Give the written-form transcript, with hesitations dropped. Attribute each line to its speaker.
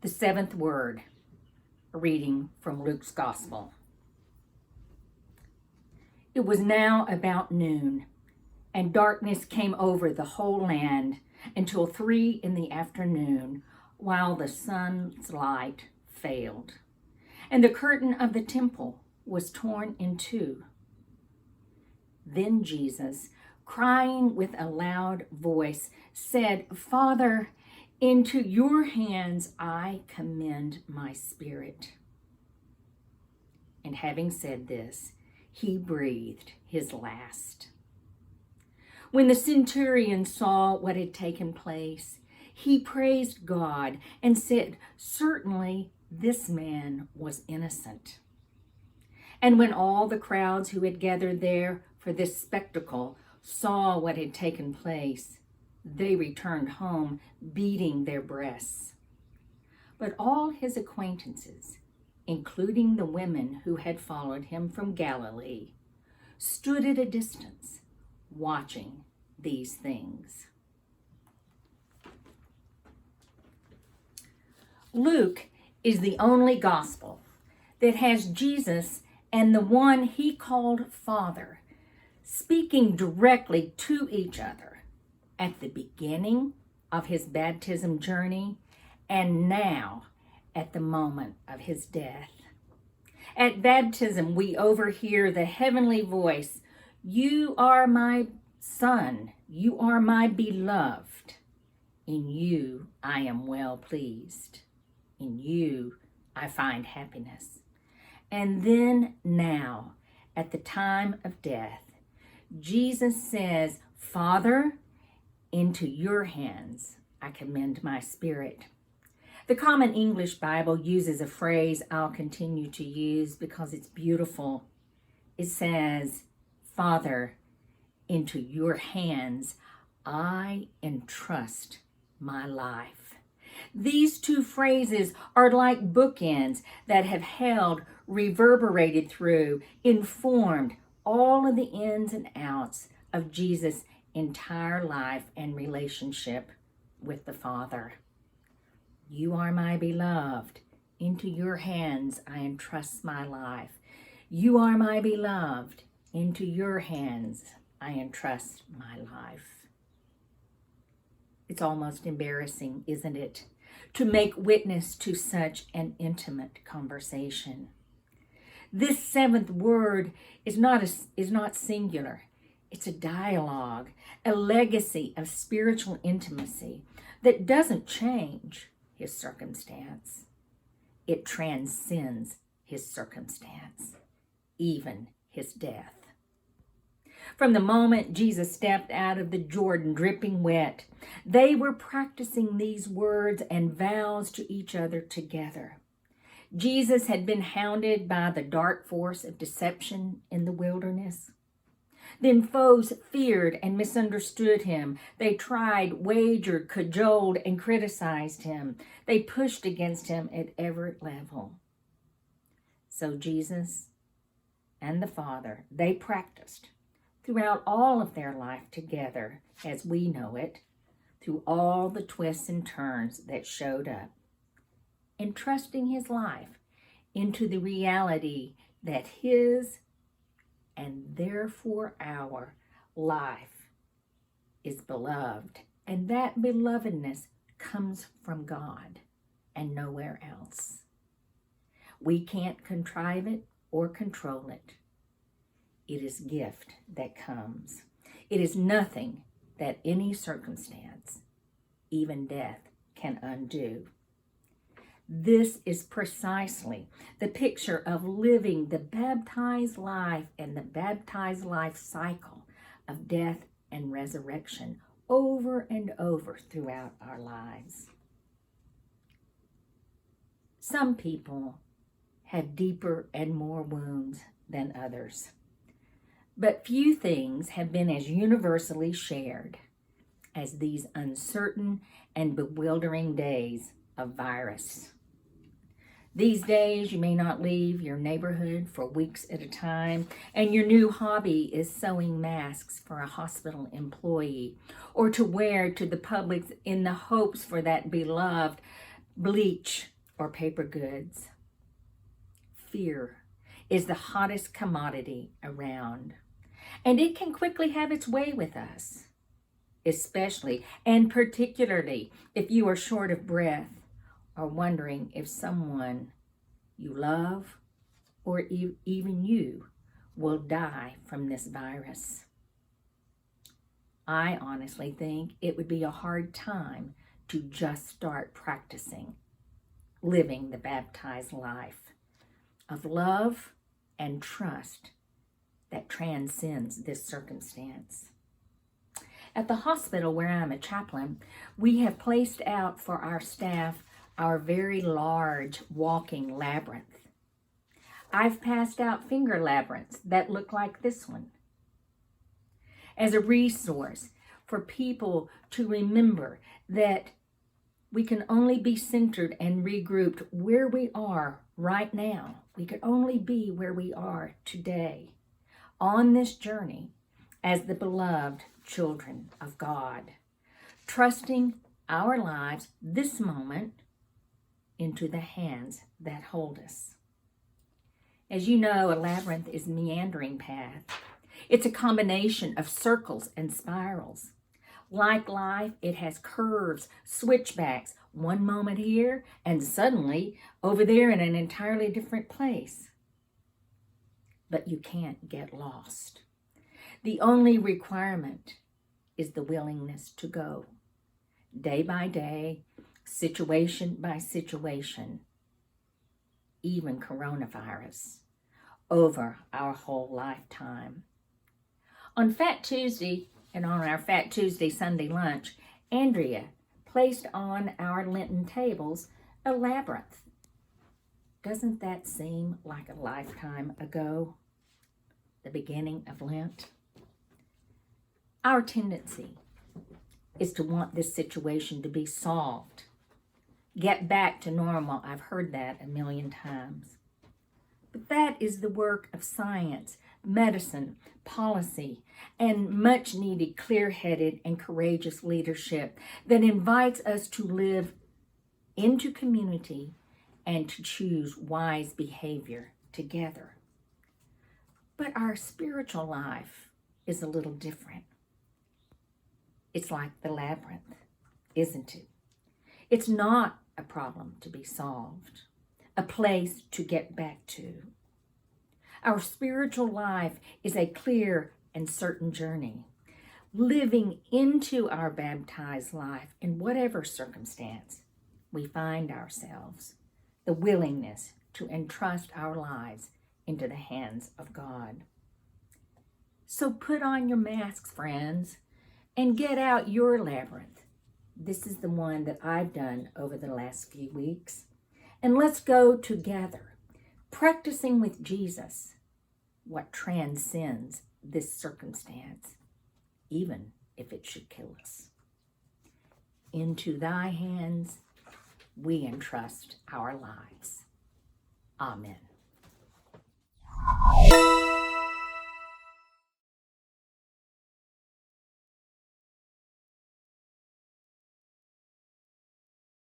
Speaker 1: The seventh word, a reading from Luke's Gospel. It was now about noon, and darkness came over the whole land until 3 p.m, while the sun's light failed. And the curtain of the temple was torn in two. Then Jesus, crying with a loud voice, said, "Father, into your hands I commend my spirit." And having said this, he breathed his last. When the centurion saw what had taken place, he praised God and said, "Certainly this man was innocent." And when all the crowds who had gathered there for this spectacle saw what had taken place, they returned home beating their breasts. But all his acquaintances, including the women who had followed him from Galilee, stood at a distance watching these things. Luke is the only gospel that has Jesus and the one he called Father speaking directly to each other at the beginning of his baptism journey and now at the moment of his death. At baptism, we overhear the heavenly voice, "You are my Son, you are my beloved. In you I am well pleased. In you I find happiness." And then now, at the time of death, Jesus says, "Father, into your hands I commend my spirit." The Common English Bible uses a phrase I'll continue to use because it's beautiful. It says, "Father, into your hands I entrust my life." These two phrases are like bookends that have held, reverberated through, informed all of the ins and outs of Jesus' entire life and relationship with the Father. You are my beloved. Into your hands I entrust my life. You are my beloved. Into your hands I entrust my life. It's almost embarrassing, isn't it, to make witness to such an intimate conversation. This seventh word is not singular. It's a dialogue, a legacy of spiritual intimacy that doesn't change his circumstance. It transcends his circumstance, even his death. From the moment Jesus stepped out of the Jordan dripping wet, they were practicing these words and vows to each other together. Jesus had been hounded by the dark force of deception in the wilderness. Then foes feared and misunderstood him. They tried, wagered, cajoled, and criticized him. They pushed against him at every level. So Jesus and the Father, they practiced throughout all of their life together, as we know it, through all the twists and turns that showed up, entrusting his life into the reality that his and therefore our life is beloved, and that belovedness comes from God and nowhere else. We can't contrive it or control it. It is gift that comes. It is nothing that any circumstance, even death, can undo. This is precisely the picture of living the baptized life and the baptized life cycle of death and resurrection over and over throughout our lives. Some people have deeper and more wounds than others, but few things have been as universally shared as these uncertain and bewildering days of virus. These days, you may not leave your neighborhood for weeks at a time, and your new hobby is sewing masks for a hospital employee, or to wear to the public in the hopes for that beloved bleach, or paper goods. Fear is the hottest commodity around, and it can quickly have its way with us, especially and particularly if you are short of breath or wondering if someone you love or even you will die from this virus. I honestly think it would be a hard time to just start practicing living the baptized life of love and trust that transcends this circumstance. At the hospital where I'm a chaplain, we have placed out for our staff our very large walking labyrinth. I've passed out finger labyrinths that look like this one as a resource for people to remember that we can only be centered and regrouped where we are right now. We can only be where we are today on this journey as the beloved children of God, trusting our lives this moment into the hands that hold us. As you know, a labyrinth is a meandering path. It's a combination of circles and spirals. Like life, it has curves, switchbacks, one moment here and suddenly over there in an entirely different place. But you can't get lost. The only requirement is the willingness to go, day by day, situation by situation, even coronavirus, over our whole lifetime. On Fat Tuesday, and on our Fat Tuesday Sunday lunch, Andrea placed on our Lenten tables a labyrinth. Doesn't that seem like a lifetime ago? The beginning of Lent? Our tendency is to want this situation to be solved. Get back to normal. I've heard that a million times. But that is the work of science, medicine, policy, and much needed clear-headed and courageous leadership that invites us to live into community and to choose wise behavior together. But our spiritual life is a little different. It's like the labyrinth, isn't it? It's not a problem to be solved, a place to get back to. Our spiritual life is a clear and certain journey, living into our baptized life in whatever circumstance we find ourselves, the willingness to entrust our lives into the hands of God. So put on your masks, friends, and get out your labyrinth. This is the one that I've done over the last few weeks. And let's go together, practicing with Jesus what transcends this circumstance, even if it should kill us. Into thy hands we entrust our lives. Amen.